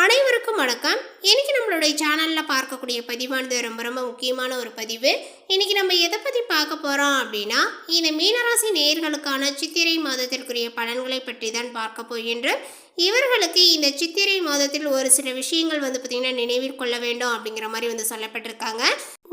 அனைவருக்கும் வணக்கம். இன்னைக்கு நம்மளுடைய சேனலில் பார்க்கக்கூடிய பதிவானது ரொம்ப ரொம்ப முக்கியமான ஒரு பதிவு. இன்னைக்கு நம்ம எதை பற்றி பார்க்க போகிறோம் அப்படின்னா, இந்த மீனராசி நேயர்களுக்கான சித்திரை மாதத்திற்குரிய பலன்களை பற்றி தான் பார்க்க போகின்றோம். இவர்களுக்கு இந்த சித்திரை மாதத்தில் ஒரு சில விஷயங்கள் பார்த்திங்கன்னா நினைவில் கொள்ள வேண்டும் அப்படிங்கிற மாதிரி சொல்லப்பட்டிருக்காங்க.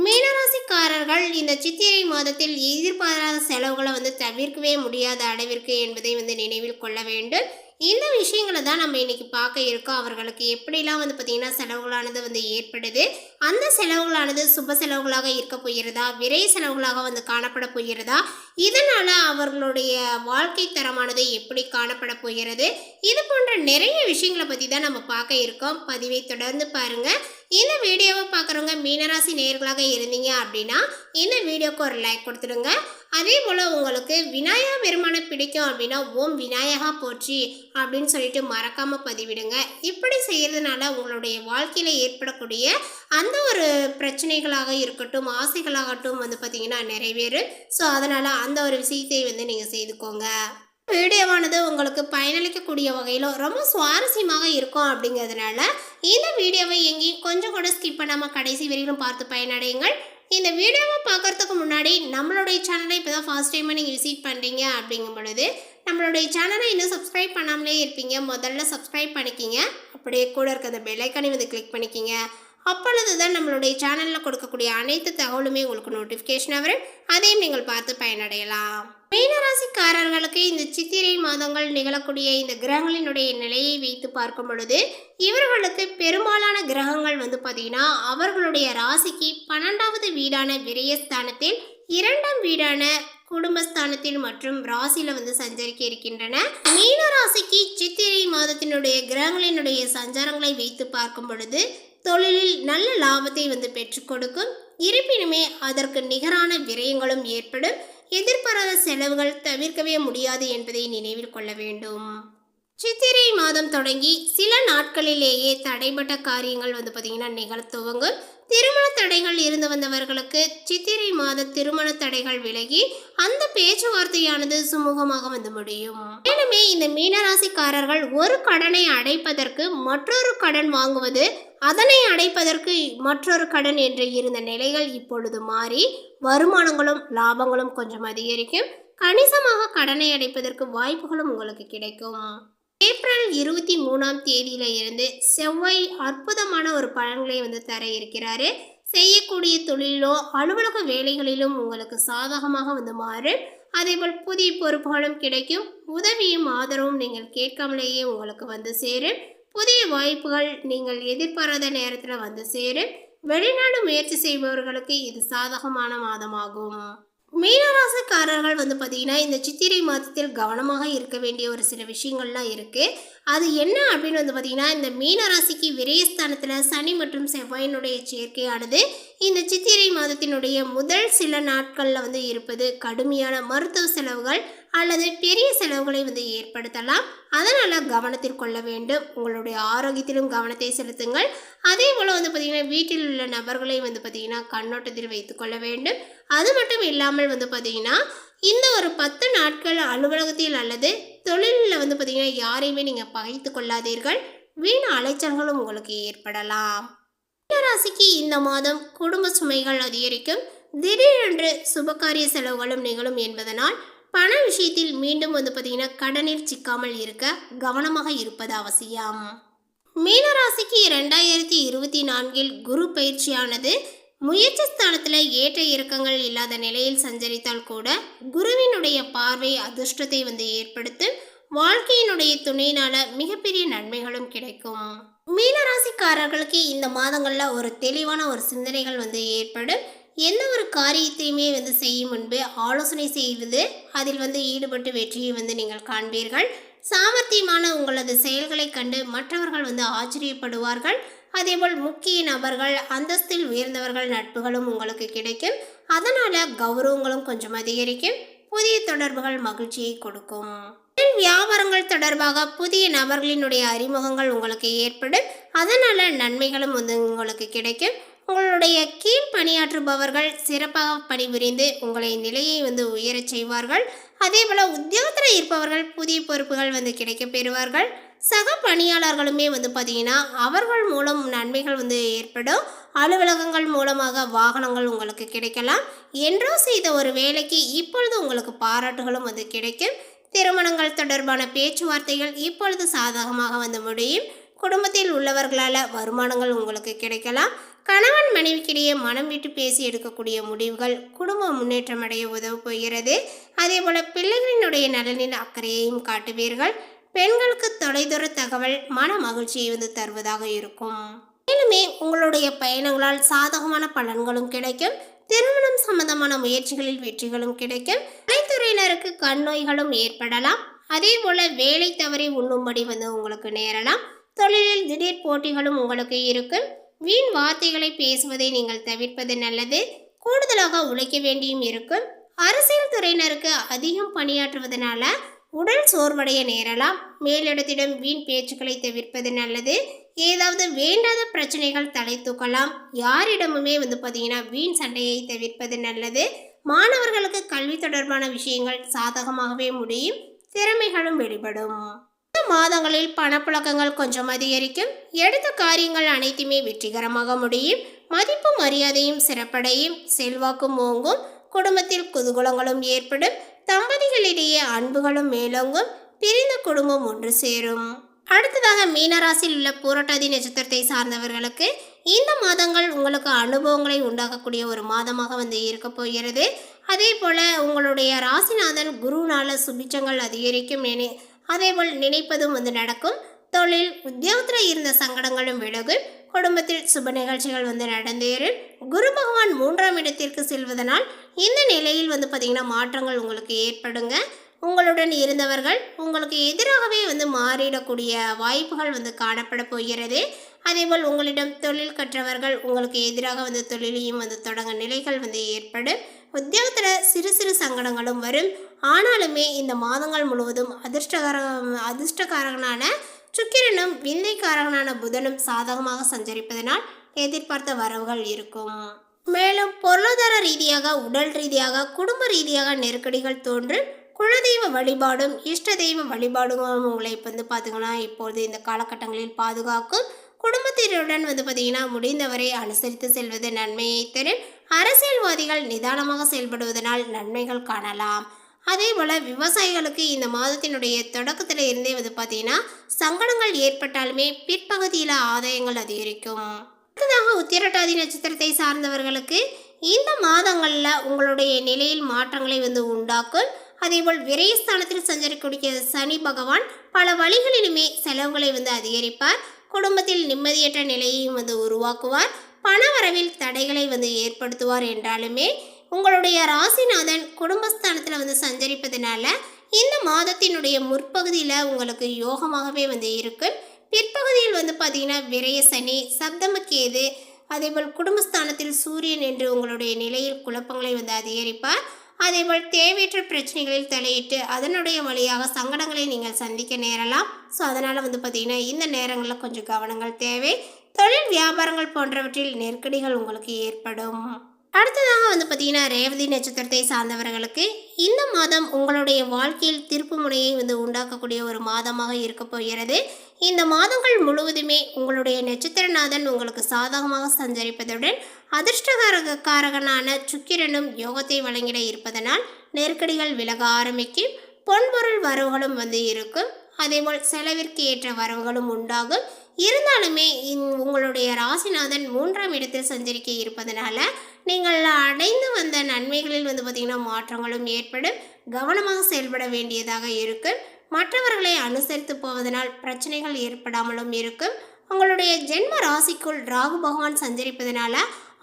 மீனராசிக்காரர்கள் இந்த சித்திரை மாதத்தில் எதிர்பாராத செலவுகளை தவிர்க்கவே முடியாத அளவிற்கு என்பதை நினைவில் கொள்ள வேண்டும். இந்த விஷயங்களை தான் நம்ம இன்னைக்கு பார்க்க இருக்கோம். அவர்களுக்கு எப்படிலாம் பார்த்திங்கன்னா செலவுகளானது ஏற்படுது, அந்த செலவுகளானது சுப செலவுகளாக இருக்க போகிறதா, விரை செலவுகளாக காணப்பட போகிறதா, இதனால் அவர்களுடைய வாழ்க்கை தரமானது எப்படி காணப்பட போகிறது, இது போன்ற நிறைய விஷயங்களை பற்றி தான் நம்ம பார்க்க இருக்கோம். பதிவை தொடர்ந்து பாருங்கள். இந்த வீடியோவை பார்க்குறவங்க மீனராசி நேயர்களாக இருந்தீங்க அப்படின்னா இந்த வீடியோக்கு ஒரு லைக் கொடுத்துடுங்க. அதே போல் உங்களுக்கு விநாயகா பெருமானை பிடிக்கும் அப்படின்னா ஓம் விநாயகா போற்றி அப்படின்னு சொல்லிட்டு மறக்காமல் பதிவிடுங்க. இப்படி செய்கிறதுனால உங்களுடைய வாழ்க்கையில் ஏற்படக்கூடிய அந்த ஒரு பிரச்சனைகளாக இருக்கட்டும், ஆசைகளாகட்டும் பார்த்திங்கன்னா நிறைவேறும். ஸோ அதனால் அந்த ஒரு விஷயத்தை நீங்கள் செய்துக்கோங்க. வீடியோவானது உங்களுக்கு பயனளிக்கக்கூடிய வகையில் ரொம்ப சுவாரஸ்யமாக இருக்கும். அப்படிங்கிறதுனால இந்த வீடியோவை எங்கேயும் கொஞ்சம் கூட ஸ்கிப் பண்ணாமல் கடைசி வரையிலும் பார்த்து பயனடையுங்கள். இந்த வீடியோவை பார்க்குறதுக்கு முன்னாடி நம்மளுடைய சேனலை இப்போ தான் ஃபர்ஸ்ட் டைமாக நீங்கள் விசிட் பண்ணுறீங்க அப்படிங்கும் பொழுது நம்மளுடைய சேனலை இன்னும் சப்ஸ்கிரைப் பண்ணாமலே இருப்பீங்க. முதல்ல சப்ஸ்கிரைப் பண்ணிக்கிங்க. அப்படியே கூட இருக்க அந்த பெல் ஐக்கானை கிளிக் பண்ணிக்கிங்க. அப்பொழுது தான் நம்மளுடைய சேனலில் கொடுக்கக்கூடிய அனைத்து தகவலுமே உங்களுக்கு நோட்டிஃபிகேஷனாக வரும். அதையும் நீங்கள் பார்த்து பயனடையலாம். மீனராசிக்காரர்களுக்கு இந்த சித்திரை மாதங்கள் நிகழக்கூடிய இந்த கிரகங்களினுடைய நிலையை வைத்து பார்க்கும் பொழுது இவர்களுக்கு பெரும்பாலான கிரகங்கள் பார்த்திங்கன்னா அவர்களுடைய ராசிக்கு 12வது வீடான விரயஸ்தானத்தில், 2ஆம் வீடான குடும்பஸ்தானத்தில் மற்றும் ராசியில் சஞ்சரிக்க இருக்கின்றன. மீன ராசிக்கு சித்திரை மாதத்தினுடைய கிரகங்களினுடைய சஞ்சாரங்களை வைத்து பார்க்கும் பொழுது தொழிலில் நல்ல லாபத்தை பெற்றுக் கொடுக்கும். இருப்பினுமே அதற்கு நிகரான விரயங்களும் ஏற்படும். எதிர்பாராத செலவுகள் தவிர்க்கவே முடியாது என்பதை நினைவில் கொள்ள வேண்டும். சித்திரை மாதம் தொடங்கி சில நாட்களிலேயே தடைப்பட்ட காரியங்கள் பார்த்திங்கன்னா நிகழ துவங்கும். திருமண தடைகள் இருந்து வந்தவர்களுக்கு சித்திரை மாத திருமண தடைகள் விலகி அந்த பேச்சுவார்த்தையானது சுமூகமாக முடியும். மேலுமே இந்த மீனராசிக்காரர்கள் ஒரு கடனை அடைப்பதற்கு மற்றொரு கடன் வாங்குவது, அதனை அடைப்பதற்கு மற்றொரு கடன் என்று இருந்த நிலைகள் இப்பொழுது மாறி வருமானங்களும் லாபங்களும் கொஞ்சம் அதிகரிக்கும். கணிசமாக கடனை அடைப்பதற்கு வாய்ப்புகளும் உங்களுக்கு கிடைக்கும். ஏப்ரல் 23ஆம் தேதியில இருந்து செவ்வாய் அற்புதமான ஒரு பலன்களை தர இருக்கிறாரு. செய்யக்கூடிய தொழிலோ அலுவலக வேலைகளிலும் உங்களுக்கு சாதகமாக மாறும். அதேபோல் புதிய பொறுப்புகளும் கிடைக்கும். உதவியும் ஆதரவும் நீங்கள் கேட்காமலேயே உங்களுக்கு சேரும். புதிய வாய்ப்புகள் நீங்கள் எதிர்பாராத நேரத்தில் சேரும். வெளிநாடு முயற்சி செய்பவர்களுக்கு இது சாதகமான மாதமாகும். மீனராசிக்காரர்கள் பார்த்திங்கன்னா இந்த சித்திரை மாதத்தில் கவனமாக இருக்க வேண்டிய ஒரு சில விஷயங்கள்லாம் இருக்குது. அது என்ன அப்படின்னு பார்த்திங்கன்னா, இந்த மீனராசிக்கு விரயஸ்தானத்தில் சனி மற்றும் செவ்வாயினுடைய சேர்க்கையானது இந்த சித்திரை மாதத்தினுடைய முதல் சில நாட்களில் இருப்பது கடுமையான மருத்துவ செலவுகள் அல்லது பெரிய செலவுகளை ஏற்படுத்தலாம். அதனால் கவனத்தில் கொள்ள வேண்டும். உங்களுடைய ஆரோக்கியத்திலும் கவனத்தை செலுத்துங்கள். அதே போல் பார்த்திங்கன்னா வீட்டில் உள்ள நபர்களை பார்த்திங்கன்னா கண்ணோட்டத்தில் வைத்து கொள்ள வேண்டும். அது மட்டும் இல்லாமல் பார்த்திங்கன்னா இந்த ஒரு 10 நாட்கள் அலுவலகத்தில் அல்லது தொழிலில் பார்த்திங்கன்னா யாரையுமே நீங்கள் பகைத்து கொள்ளாதீர்கள். வீண் அலைச்சல்களும் உங்களுக்கு ஏற்படலாம். மீனராசிக்கு இந்த மாதம் குடும்ப சுமைகள் அதிகரிக்கும். திடீரென்று சுபகாரிய செலவுகளும் நிகழும் என்பதனால் பண விஷயத்தில் மீண்டும் பார்த்திங்கன்னா கடனில் சிக்காமல் இருக்க கவனமாக இருப்பது அவசியம். மீனராசிக்கு 2024 குரு பயிற்சியானது முயற்சி ஸ்தானத்தில் ஏற்ற இறக்கங்கள் இல்லாத நிலையில் சஞ்சரித்தால் கூட குருவினுடைய பார்வை அதிர்ஷ்டத்தை ஏற்படுத்தும். வாழ்க்கையினுடைய துணையினால மிகப்பெரிய நன்மைகளும் கிடைக்கும். மீனராசிக்காரர்களுக்கு இந்த மாதங்களில் ஒரு தெளிவான ஒரு சிந்தனைகள் ஏற்படும். எந்த ஒரு காரியத்தையுமே செய்யும் முன்பு ஆலோசனை செய்வது, அதில் ஈடுபட்டு வெற்றியை நீங்கள் காண்பீர்கள். சாமர்த்தியமான உங்களது செயல்களை கண்டு மற்றவர்கள் ஆச்சரியப்படுவார்கள். அதேபோல் முக்கிய நபர்கள், அந்தஸ்தில் உயர்ந்தவர்கள் நட்புகளும் உங்களுக்கு கிடைக்கும். அதனால் கௌரவங்களும் கொஞ்சம் அதிகரிக்கும். புதிய தொடர்புகள் மகிழ்ச்சியை கொடுக்கும். வியாபாரங்கள் தொடர்பாக புதிய நபர்களினுடைய அறிமுகங்கள் உங்களுக்கு ஏற்படும். அதனால் நன்மைகளும் உங்களுக்கு கிடைக்கும். உங்களுடைய கீழ் பணியாற்றுபவர்கள் சிறப்பாக பணிபுரிந்து உங்களை நிலையை உயரச் செய்வார்கள். அதே போல் உத்தியோகத்தில் இருப்பவர்கள் புதிய பொறுப்புகள் கிடைக்க பெறுவார்கள். சக பணியாளர்களுமே பார்த்தீங்கன்னா அவர்கள் மூலம் நன்மைகள் ஏற்படும். அலுவலகங்கள் மூலமாக வாகனங்கள் உங்களுக்கு கிடைக்கலாம். என்றோ செய்த ஒரு வேலைக்கு இப்பொழுது உங்களுக்கு பாராட்டுகளும் கிடைக்கும். திருமணங்கள் தொடர்பான பேச்சுவார்த்தைகள் இப்பொழுது சாதகமாக முடியும். குடும்பத்தில் உள்ளவர்களால் வருமானங்கள் உங்களுக்கு கிடைக்கலாம். கணவன் மனைவிக்கிடையே மனம் விட்டு பேசி எடுக்கக்கூடிய முடிவுகள் குடும்ப முன்னேற்றம் அடைய உதவ போகிறது. அதே போல் பிள்ளைகளினுடைய நலனில் அக்கறையையும் காட்டுவீர்கள். பெண்களுக்கு தொலைதூர தகவல் மன மகிழ்ச்சியை தருவதாக இருக்கும். மேலுமே உங்களுடைய பயணங்களால் சாதகமான பலன்களும் கிடைக்கும். திருமணம் சம்பந்தமான முயற்சிகளில் வெற்றிகளும் கிடைக்கும். கலைத்துறையினருக்கு கண் நோய்களும் ஏற்படலாம். அதே போல வேலை தவறி உண்ணும்படி உங்களுக்கு நேரலாம். தொழிலில் திடீர் போட்டிகளும் உங்களுக்கு இருக்கும். வீண் வார்த்தைகளை பேசுவதை நீங்கள் தவிர்ப்பது நல்லது. கூடுதலாக உழைக்க வேண்டியும் இருக்கும். அரசியல் துறையினருக்கு அதிகம் பணியாற்றுவதனால உடல் சோர்வடைய நேரலாம். மேலிடத்திடம் வீண் பேச்சுக்களை தவிர்ப்பது நல்லது. ஏதாவது வேண்டாத பிரச்சனைகள் தலை தூக்கலாம். யாரிடமுமே பார்த்தீங்கன்னா வீண் சண்டையை தவிர்ப்பது நல்லது. மாணவர்களுக்கு கல்வி தொடர்பான விஷயங்கள் சாதகமாகவே முடியும். திறமைகளும் வெளிப்படும். இந்த மாதங்களில் பணப்புழக்கங்கள் கொஞ்சம் அதிகரிக்கும். எடுத்த காரியங்கள் அனைத்துமே வெற்றிகரமாக முடியும். மதிப்பு மரியாதையும் சிறப்படையும். செல்வாக்கும் ஓங்கும். குடும்பத்தில் குதூகலங்களும் ஏற்படும். தம்பதிகளிடையே அன்புகளும் மேலோங்கும். பிரிந்த குடும்பம் ஒன்று சேரும். அடுத்ததாக மீனராசியில் உள்ள பூரட்டாதி நட்சத்திரத்தை சார்ந்தவர்களுக்கு இந்த மாதங்கள் உங்களுக்கு அனுபவங்களை உண்டாக்கக்கூடிய ஒரு மாதமாக இருக்க போகிறது. அதே போல் உங்களுடைய ராசிநாதன் குருனால சுபிச்சங்கள் அதிகரிக்கும். அதேபோல் நினைப்பதும் நடக்கும். தொழில் உத்தியோகத்தில் இருந்த சங்கடங்களும் விலகும். குடும்பத்தில் சுப நிகழ்ச்சிகள் நடந்தேறும். குரு பகவான் 3ஆம் இடத்திற்கு செல்வதனால் இந்த நிலையில் பார்த்தீங்கன்னா மாற்றங்கள் உங்களுக்கு ஏற்படுங்க. உங்களுடன் இருந்தவர்கள் உங்களுக்கு எதிராகவே மாறிடக்கூடிய வாய்ப்புகள் காணப்பட போகிறது. அதேபோல் உங்களிடம் தொழில் கற்றவர்கள் உங்களுக்கு எதிராக தொழிலையும் தொடங்க நிலைகள் ஏற்படும். உத்தியோகத்தில் சிறு சிறு சங்கடங்களும் வரும். ஆனாலுமே இந்த மாதங்கள் முழுவதும் அதிர்ஷ்டக்காரகனான சுக்கிரனும் விந்தைக்காரகனான புதனும் சாதகமாக சஞ்சரிப்பதனால் எதிர்பார்த்த வரவுகள் இருக்கும். மேலும் பொருளாதார ரீதியாக, உடல் ரீதியாக, குடும்ப ரீதியாக நெருக்கடிகள் தோன்றும். குலதெய்வ வழிபாடும் இஷ்ட தெய்வ வழிபாடும் உங்களை பார்த்தீங்கன்னா இப்பொழுது இந்த காலகட்டங்களில் பாதுகாக்கும். குடும்பத்தினருடன் பார்த்தீங்கன்னா முடிந்தவரை அனுசரித்து செல்வது நன்மையை தரும். அரசியல்வாதிகள் நிதானமாக செயல்படுவதனால் நன்மைகள் காணலாம். அதே போல் விவசாயிகளுக்கு இந்த மாதத்தினுடைய தொடக்கத்தில் இருந்தே பார்த்தீங்கன்னா சங்கடங்கள் ஏற்பட்டாலுமே பிற்பகுதியில் ஆதாயங்கள் அதிகரிக்கும். அடுத்ததாக உத்திரட்டாதி நட்சத்திரத்தை சார்ந்தவர்களுக்கு இந்த மாதங்களில் உங்களுடைய நிலையில் மாற்றங்களை உண்டாக்கும். அதேபோல் விரயஸ்தானத்தில் சஞ்சரிக்கூடிய சனி பகவான் பல வழிகளிலுமே செலவுகளை அதிகரிப்பார். குடும்பத்தில் நிம்மதியற்ற நிலையையும் உருவாக்குவார். பணவரவில் தடைகளை ஏற்படுத்துவார். என்றாலுமே உங்களுடைய ராசிநாதன் குடும்பஸ்தானத்தில் சஞ்சரிப்பதனால இந்த மாதத்தினுடைய முற்பகுதியில் உங்களுக்கு யோகமாகவே இருக்கும். பிற்பகுதியில் பார்த்தீங்கன்னா விரய சனி, சப்தமக்கேது, அதேபோல் குடும்பஸ்தானத்தில் சூரியன் என்று உங்களுடைய நிலையில் குழப்பங்களை அதிகரிப்பார். அதேபோல் தேவையற்ற பிரச்சனைகளில் தலையிட்டு அதனுடைய வழியாக சங்கடங்களை நீங்கள் சந்திக்க நேரலாம். ஸோ அதனால் பார்த்தீங்கன்னா இந்த நேரங்களில் கொஞ்சம் கவனங்கள் தேவை. தொழில் வியாபாரங்கள் போன்றவற்றில் நெருக்கடிகள் உங்களுக்கு ஏற்படும். அடுத்ததாக பார்த்தீங்கன்னா ரேவதி நட்சத்திரத்தை சார்ந்தவர்களுக்கு இந்த மாதம் உங்களுடைய வாழ்க்கையில் திருப்பு முனையை உண்டாக்கக்கூடிய ஒரு மாதமாக இருக்க போகிறது. இந்த மாதங்கள் முழுவதுமே உங்களுடைய நட்சத்திரநாதன் உங்களுக்கு சாதகமாக சஞ்சரிப்பதுடன் அதிர்ஷ்டகாரகனான சுக்கிரனும் யோகத்தை வழங்கிட இருப்பதனால் நெருக்கடிகள் விலக ஆரம்பிக்கும். பொன்பொருள் வரவுகளும் இருக்கும். அதேபோல் செலவிற்கு ஏற்ற வரவுகளும் உண்டாகும். இருந்தாலுமே உங்களுடைய ராசிநாதன் 3ஆம் இடத்தில் சஞ்சரிக்க இருப்பதனால நீங்கள் அடைந்து வந்த நன்மைகளில் பார்த்தீங்கன்னா மாற்றங்களும் ஏற்படும். கவனமாக செயல்பட வேண்டியதாக இருக்கும். மற்றவர்களை அனுசரித்து போவதனால் பிரச்சனைகள் ஏற்படாமலும் இருக்கும். உங்களுடைய ஜென்ம ராசிக்குள் ராகு பகவான் சஞ்சரிப்பதனால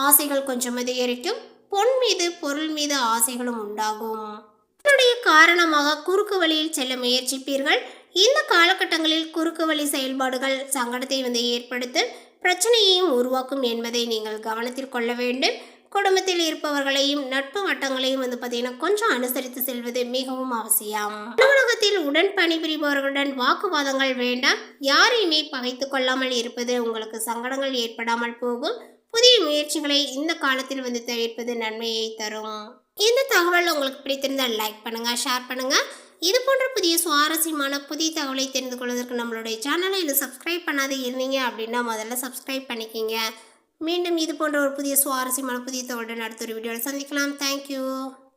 ஆசைகள் கொஞ்சம் அதிகரிக்கும். பொன் மீது பொருள் மீது ஆசைகளும் உண்டாகும். இதனுடைய காரணமாக குறுக்கு வழியில் செல்ல முயற்சிப்பீர்கள். இந்த காலகட்டங்களில் குறுக்கு வழி செயல்பாடுகள் சங்கடத்தை ஏற்படுத்தும், பிரச்சனையையும் உருவாக்கும் என்பதை நீங்கள் கவனத்தில் கொள்ள வேண்டும். குடும்பத்தில் இருப்பவர்களையும் நட்பு வட்டங்களையும் பார்த்தீங்கன்னா கொஞ்சம் அனுசரித்து செல்வது மிகவும் அவசியம். அலுவலகத்தில் உடன் பணிபுரிபவர்களுடன் வாக்குவாதங்கள் வேண்டாம். யாரையுமே பகைத்து கொள்ளாமல் இருப்பது உங்களுக்கு சங்கடங்கள் ஏற்படாமல் போகும். புதிய முயற்சிகளை இந்த காலத்தில் தவிர்ப்பது நன்மையை தரும். இந்த தகவல் உங்களுக்கு பிடித்திருந்தால் லைக் பண்ணுங்க, ஷேர் பண்ணுங்க. இது போன்ற புதிய சுவாரஸ்யமான புதிய தகவலை தெரிந்து கொள்வதற்கு நம்மளுடைய சேனலை இன்னும் சப்ஸ்கிரைப் பண்ணாத இருந்தீங்க அப்படின்னா முதல்ல சப்ஸ்கிரைப் பண்ணிக்கிங்க. மீண்டும் இது போன்ற ஒரு புதிய சுவாரஸ்யமான புதிய தகவலுடன் அடுத்த ஒரு வீடியோவில் சந்திக்கலாம். தேங்க்யூ.